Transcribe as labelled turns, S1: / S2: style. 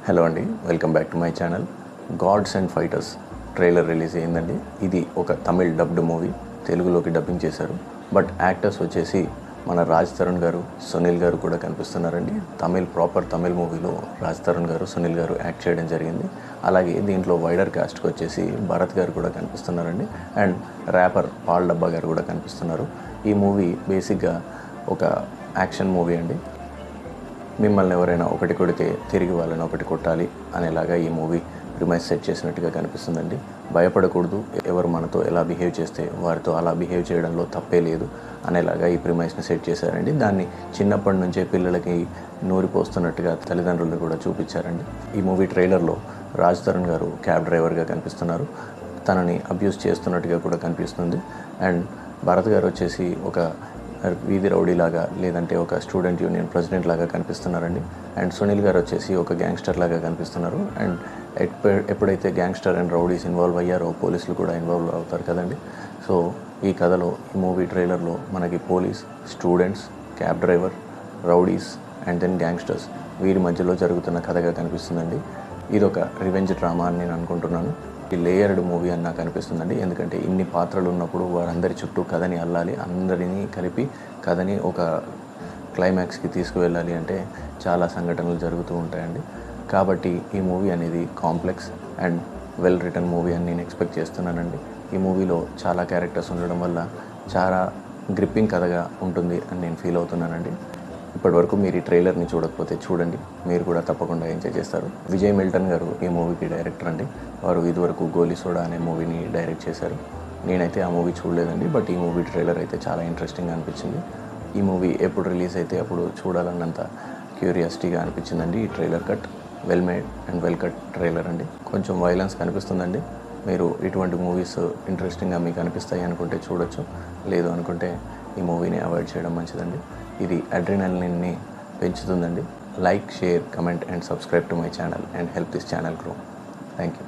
S1: Hello అండి, welcome back to my channel. Gods and fighters trailer release అయ్యిందండి. ఇది ఒక తమిళ్ డబ్డ్ మూవీ, తెలుగులోకి డబ్బింగ్ చేశారు. బట్ యాక్టర్స్ వచ్చేసి మన రాజ్ తరుణ్ గారు, సునీల్ గారు కూడా కనిపిస్తున్నారండి. ప్రాపర్ తమిళ్ మూవీలో రాజ్ తరుణ్ గారు, సునీల్ గారు యాక్ట్ చేయడం జరిగింది. అలాగే దీంట్లో వైడర్ కాస్ట్కి వచ్చేసి భరత్ గారు కూడా కనిపిస్తున్నారండి. అండ్ ర్యాపర్ పాల్ డబ్బా గారు కూడా కనిపిస్తున్నారు. ఈ మూవీ బేసిక్గా ఒక యాక్షన్ మూవీ అండి. మిమ్మల్ని ఎవరైనా ఒకటి కొడితే తిరిగి వాళ్ళని ఒకటి కొట్టాలి అనేలాగా ఈ మూవీ ప్రిమైస్ సెట్ చేసినట్టుగా కనిపిస్తుందండి. భయపడకూడదు, ఎవరు మనతో ఎలా బిహేవ్ చేస్తే వారితో అలా బిహేవ్ చేయడంలో తప్పే లేదు అనేలాగా ఈ ప్రిమైస్ని సెట్ చేశారండి. దాన్ని చిన్నప్పటి నుంచే పిల్లలకి నూరిపోస్తున్నట్టుగా తల్లిదండ్రులు కూడా చూపించారండి. ఈ మూవీ ట్రైలర్లో రాజ్ తరుణ్ గారు క్యాబ్ డ్రైవర్గా కనిపిస్తున్నారు. తనని అబ్యూస్ చేస్తున్నట్టుగా కూడా కనిపిస్తుంది. అండ్ భరత్ గారు వచ్చేసి ఒక వీధి రౌడీ లాగా, లేదంటే ఒక స్టూడెంట్ యూనియన్ ప్రెసిడెంట్ లాగా కనిపిస్తున్నారండి. అండ్ సునీల్ గారు వచ్చేసి ఒక గ్యాంగ్స్టర్ లాగా కనిపిస్తున్నారు. అండ్ ఎప్పుడైతే గ్యాంగ్స్టర్ అండ్ రౌడీస్ ఇన్వాల్వ్ అయ్యారో పోలీసులు కూడా ఇన్వాల్వ్ అవుతారు కదండి. సో ఈ కథలో, ఈ మూవీ ట్రైలర్లో మనకి police, students, cab driver, rowdies and then gangsters వీరి మధ్యలో జరుగుతున్న కథగా కనిపిస్తుందండి. ఇదొక రివెంజ్ డ్రామా అని నేను అనుకుంటున్నాను. ఈ లేయర్డ్ మూవీ అని నాకు అనిపిస్తుందండి. ఎందుకంటే ఇన్ని పాత్రలు ఉన్నప్పుడు వారందరి చుట్టూ కథని అల్లాలి, అందరినీ కలిపి కథని ఒక క్లైమాక్స్కి తీసుకువెళ్ళాలి అంటే చాలా సంఘటనలు జరుగుతూ ఉంటాయండి. కాబట్టి ఈ మూవీ అనేది complex and well return movie అని నేను ఎక్స్పెక్ట్ చేస్తున్నానండి. ఈ మూవీలో చాలా క్యారెక్టర్స్ ఉండడం వల్ల చాలా గ్రిప్పింగ్ కథగా ఉంటుంది అని నేను ఫీల్ అవుతున్నానండి. ఇప్పటివరకు మీరు ఈ ట్రైలర్ని చూడకపోతే చూడండి, మీరు కూడా తప్పకుండా ఎంజాయ్ చేస్తారు. విజయ్ మిల్టన్ గారు ఈ మూవీకి డైరెక్టర్ అండి. వారు ఇదివరకు గోలీ సోడా అనే మూవీని డైరెక్ట్ చేశారు. నేనైతే ఆ మూవీ చూడలేదండి, బట్ ఈ మూవీ ట్రైలర్ అయితే చాలా ఇంట్రెస్టింగ్గా అనిపించింది. ఈ మూవీ ఎప్పుడు రిలీజ్ అయితే అప్పుడు చూడాలన్నంత క్యూరియాసిటీగా అనిపించిందండి. ఈ trailer cut well made and well cut trailer అండి. కొంచెం వైలెన్స్ కనిపిస్తుందండి. మీరు ఇటువంటి మూవీస్ ఇంట్రెస్టింగ్గా మీకు అనిపిస్తాయి అనుకుంటే చూడొచ్చు, లేదు అనుకుంటే ఈ మూవీని అవాయిడ్ చేయడం మంచిదండి. ఇది అడ్రినలిన్ని పెంచుతుందండి. Like, share, comment and subscribe to my channel and help this channel grow. Thank you.